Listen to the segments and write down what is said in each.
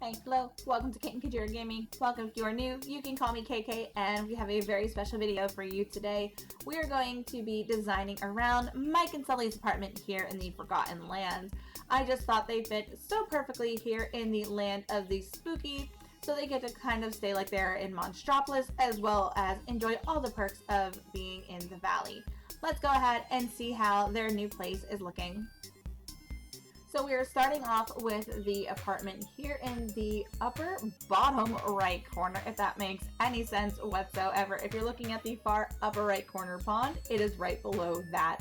Hi, hello, welcome to Kate and Kajira Gaming. Welcome if you are new, you can call me KK, and we have a very special video for you today. We are going to be designing around Mike and Sulley's apartment here in the Forgotten Lands. I just thought they fit so perfectly here in the land of the spooky, so they get to kind of stay like they're in Monstropolis, as well as enjoy all the perks of being in the valley. Let's go ahead and see how their new place is looking. So we are starting off with the apartment here in the upper bottom right corner, if that makes any sense whatsoever. If you're looking at the far upper right corner pond, it is right below that.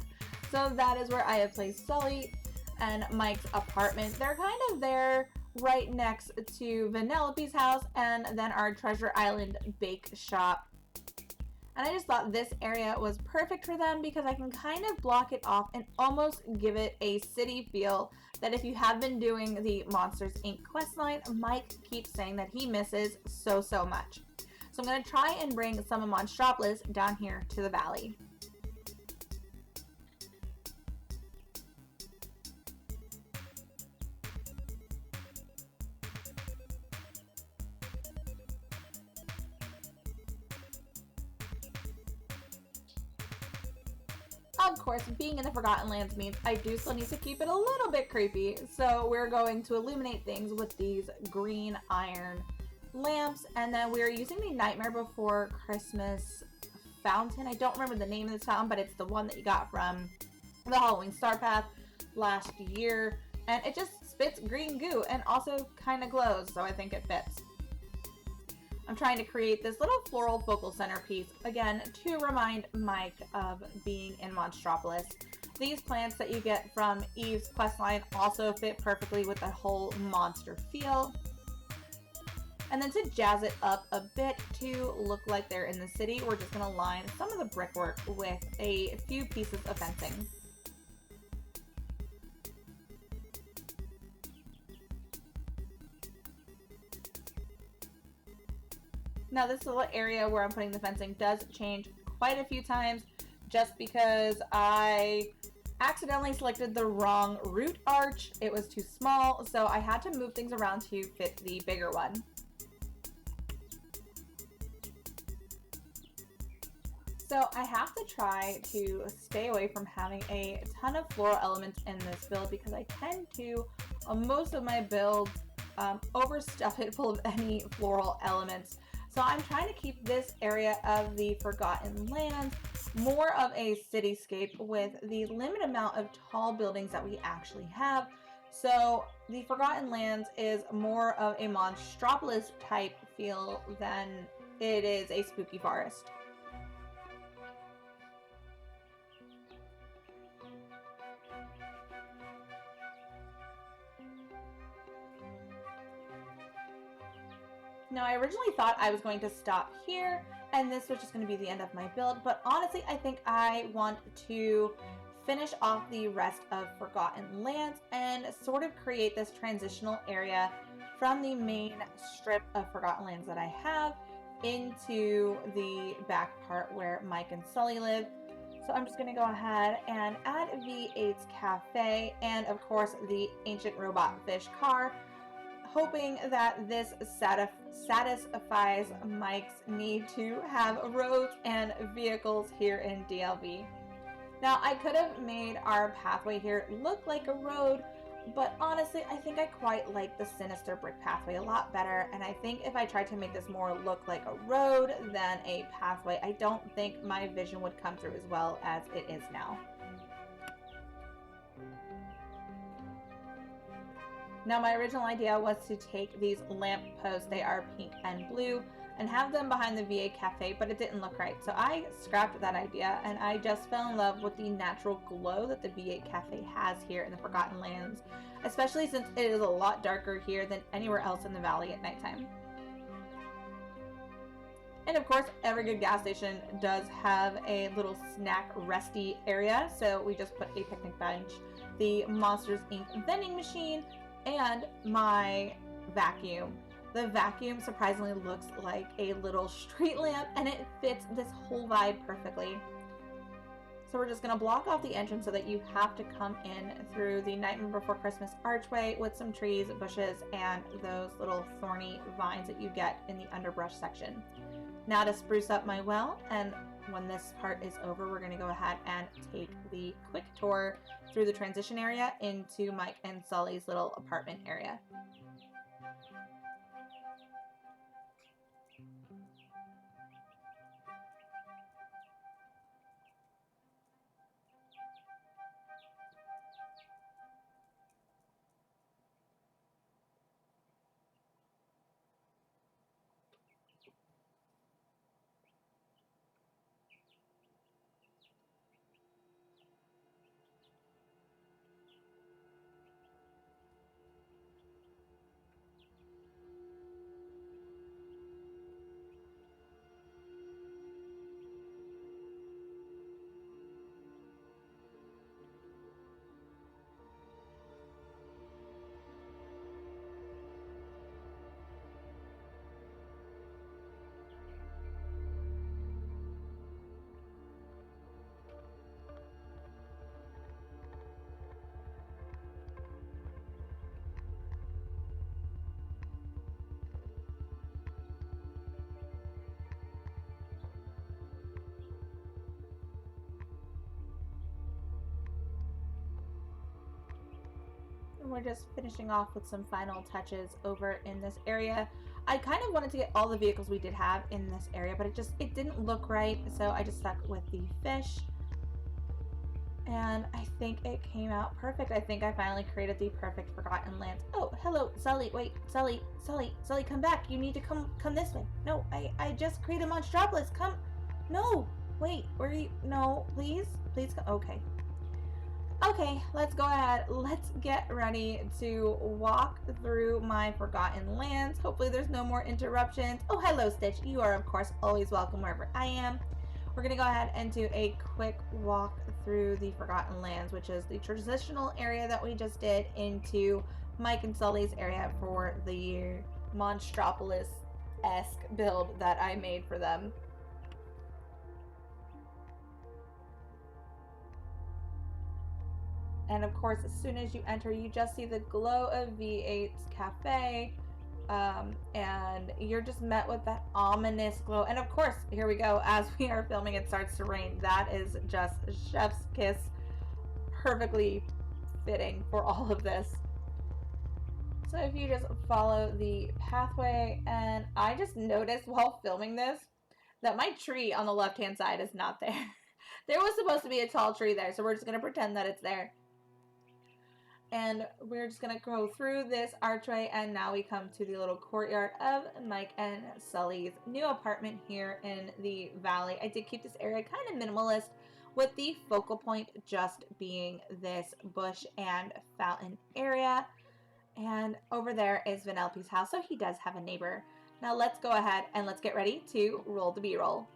So that is where I have placed Sulley and Mike's apartment. They're kind of there right next to Vanellope's house and then our Treasure Island bake shop. And I just thought this area was perfect for them because I can kind of block it off and almost give it a city feel that if you have been doing the Monsters Inc. questline, Mike keeps saying that he misses so much. So I'm going to try and bring some of Monstropolis down here to the valley. Of course, being in the Forgotten Lands means I do still need to keep it a little bit creepy, so we're going to illuminate things with these green iron lamps, and then we're using the Nightmare Before Christmas fountain. I don't remember the name of this fountain, but it's the one that you got from the Halloween Star Path last year, and it just spits green goo and also kind of glows, so I think it fits. I'm trying to create this little floral focal centerpiece, again, to remind Mike of being in Monstropolis. These plants that you get from Eve's questline also fit perfectly with the whole monster feel. And then to jazz it up a bit to look like they're in the city, we're just going to line some of the brickwork with a few pieces of fencing. Now this little area where I'm putting the fencing does change quite a few times just because I accidentally selected the wrong root arch. It was too small, so I had to move things around to fit the bigger one. So I have to try to stay away from having a ton of floral elements in this build because I tend to, on most of my builds, overstuff it full of any floral elements. So I'm trying to keep this area of the Forgotten Lands more of a cityscape with the limited amount of tall buildings that we actually have. So the Forgotten Lands is more of a Monstropolis type feel than it is a spooky forest. Now, I originally thought I was going to stop here and this was just going to be the end of my build, but honestly, I think I want to finish off the rest of Forgotten Lands and sort of create this transitional area from the main strip of Forgotten Lands that I have into the back part where Mike and Sulley live. So I'm just going to go ahead and add V8's cafe and of course the ancient robot fish car, hoping that this satisfies Mike's need to have roads and vehicles here in DLV. Now, I could have made our pathway here look like a road, but honestly, I think I quite like the sinister brick pathway a lot better, and I think if I tried to make this more look like a road than a pathway, I don't think my vision would come through as well as it is now. Now, my original idea was to take these lamp posts, they are pink and blue, and have them behind the VA Cafe, but it didn't look right. So I scrapped that idea, and I just fell in love with the natural glow that the V8 Cafe has here in the Forgotten Lands, especially since it is a lot darker here than anywhere else in the valley at nighttime. And of course, every good gas station does have a little snack resty area, so we just put a picnic bench, the Monsters Inc. vending machine, and my vacuum. The vacuum surprisingly looks like a little street lamp and it fits this whole vibe perfectly. So we're just going to block off the entrance so that you have to come in through the Nightmare Before Christmas archway with some trees, bushes, and those little thorny vines that you get in the underbrush section. Now to spruce up my well, and when this part is over, we're going to go ahead and take the quick tour through the transition area into Mike and Sulley's little apartment area. And we're just finishing off with some final touches over in this area. I kind of wanted to get all the vehicles we did have in this area, but it didn't look right, so I just stuck with the fish. And I think it came out perfect. I think I finally created the perfect Forgotten Lands. Oh, hello, Sulley. Wait, Sulley, come back. You need to come this way. No, I just created Monstropolis. Come. No, wait, where are you? No, please come. Okay. Okay, let's go ahead. Let's get ready to walk through my Forgotten Lands. Hopefully there's no more interruptions. Oh, hello, Stitch. You are, of course, always welcome wherever I am. We're going to go ahead and do a quick walk through the Forgotten Lands, which is the transitional area that we just did into Mike and Sulley's area for the Monstropolis-esque build that I made for them. And of course, as soon as you enter, you just see the glow of V8's cafe. And you're just met with that ominous glow. And of course, here we go. As we are filming, it starts to rain. That is just chef's kiss. Perfectly fitting for all of this. So if you just follow the pathway, and I just noticed while filming this that my tree on the left-hand side is not there. There was supposed to be a tall tree there, so we're just going to pretend that it's there. And we're just going to go through this archway, and now we come to the little courtyard of Mike and Sulley's new apartment here in the valley. I did keep this area kind of minimalist, with the focal point just being this bush and fountain area. And over there is Vanellope's house, so he does have a neighbor. Now let's go ahead and let's get ready to roll the B-roll.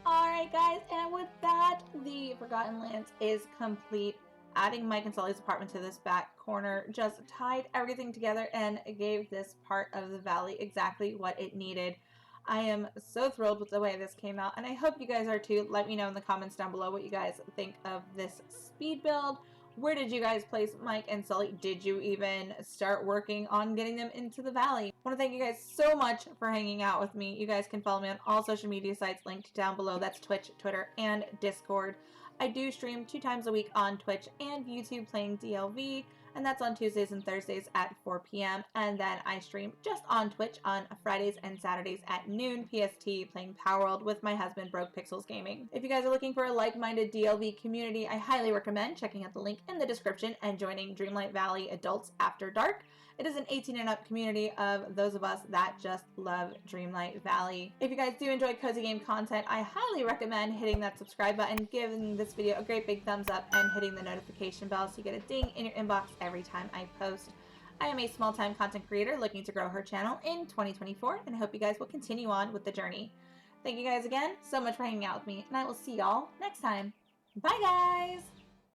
Alright guys, and with that, the Forgotten Lands is complete. Adding Mike and Sulley's apartment to this back corner just tied everything together and gave this part of the valley exactly what it needed. I am so thrilled with the way this came out, and I hope you guys are too. Let me know in the comments down below what you guys think of this speed build. Where did you guys place Mike and Sulley? Did you even start working on getting them into the valley? I want to thank you guys so much for hanging out with me. You guys can follow me on all social media sites linked down below. That's Twitch, Twitter, and Discord. I do stream 2 times a week on Twitch and YouTube playing DLV, and that's on Tuesdays and Thursdays at 4 p.m. And then I stream just on Twitch on Fridays and Saturdays at noon PST playing Power World with my husband Broke Pixels Gaming. If you guys are looking for a like-minded DLV community, I highly recommend checking out the link in the description and joining Dreamlight Valley Adults After Dark. It is an 18 and up community of those of us that just love Dreamlight Valley. If you guys do enjoy cozy game content, I highly recommend hitting that subscribe button, giving this video a great big thumbs up, and hitting the notification bell so you get a ding in your inbox every time I post. I am a small-time content creator looking to grow her channel in 2024, and I hope you guys will continue on with the journey. Thank you guys again so much for hanging out with me, and I will see y'all next time. Bye, guys!